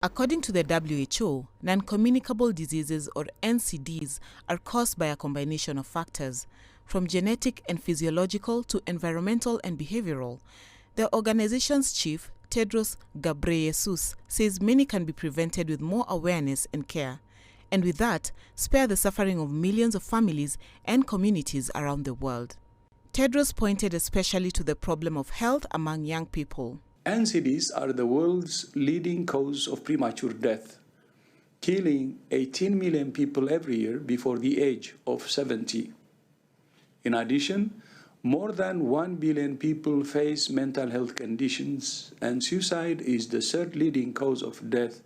According to the WHO, non-communicable diseases or NCDs are caused by a combination of factors, from genetic and physiological to environmental and behavioral. The organization's chief, Tedros Ghebreyesus, says many can be prevented with more awareness and care, and with that, spare the suffering of millions of families and communities around the world. Tedros pointed especially to the problem of health among young people. NCDs are the world's leading cause of premature death, killing 18 million people every year before the age of 70. In addition, more than 1 billion people face mental health conditions, and suicide is the third leading cause of death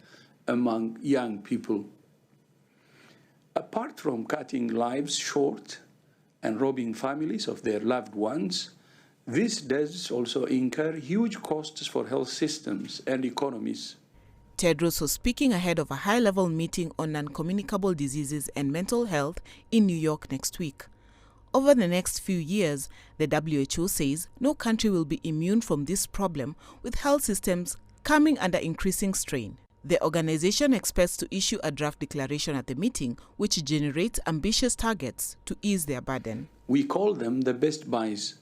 among young people. Apart from cutting lives short and robbing families of their loved ones, these deaths also incur huge costs for health systems and economies. Tedros was speaking ahead of a high-level meeting on non-communicable diseases and mental health in New York next week. Over the next few years, the WHO says no country will be immune from this problem, with health systems coming under increasing strain. The organization expects to issue a draft declaration at the meeting, which generates ambitious targets to ease their burden. We call them the best buys.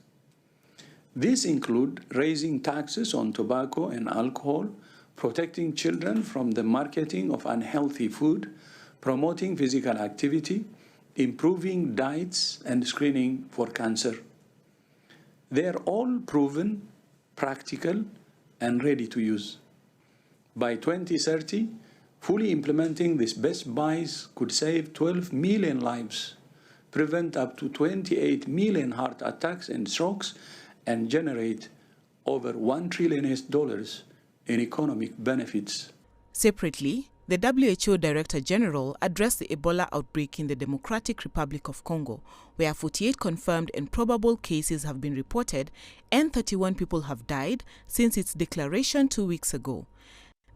These include raising taxes on tobacco and alcohol, protecting children from the marketing of unhealthy food, promoting physical activity, improving diets, and screening for cancer. They are all proven, practical, and ready to use. By 2030, fully implementing these best buys could save 12 million lives, prevent up to 28 million heart attacks and strokes, and generate over $1 trillion in economic benefits. Separately, the WHO Director General addressed the Ebola outbreak in the Democratic Republic of Congo, where 48 confirmed and probable cases have been reported and 31 people have died since its declaration 2 weeks ago.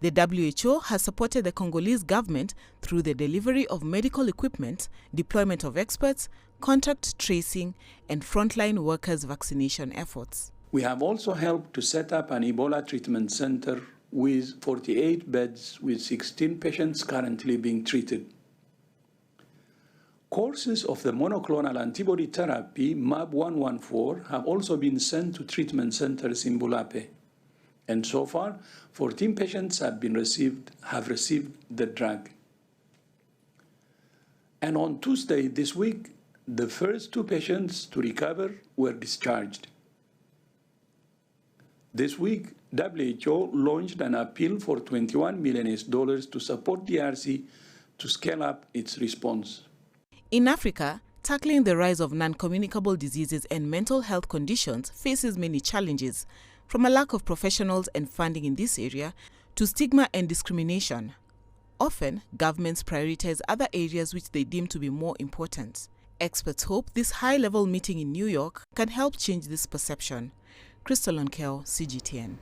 The WHO has supported the Congolese government through the delivery of medical equipment, deployment of experts, contact tracing, and frontline workers' vaccination efforts. We have also helped to set up an Ebola treatment center with 48 beds with 16 patients currently being treated. Courses of the monoclonal antibody therapy MAB 114 have also been sent to treatment centers in Bulape. And so far, 14 patients have received the drug. And on Tuesday this week, the first 2 patients to recover were discharged. This week, WHO launched an appeal for $21 million to support DRC to scale up its response. In Africa, tackling the rise of non-communicable diseases and mental health conditions faces many challenges, from a lack of professionals and funding in this area to stigma and discrimination. Often, governments prioritize other areas which they deem to be more important. Experts hope this high-level meeting in New York can help change this perception. Crystal Onkel, CGTN.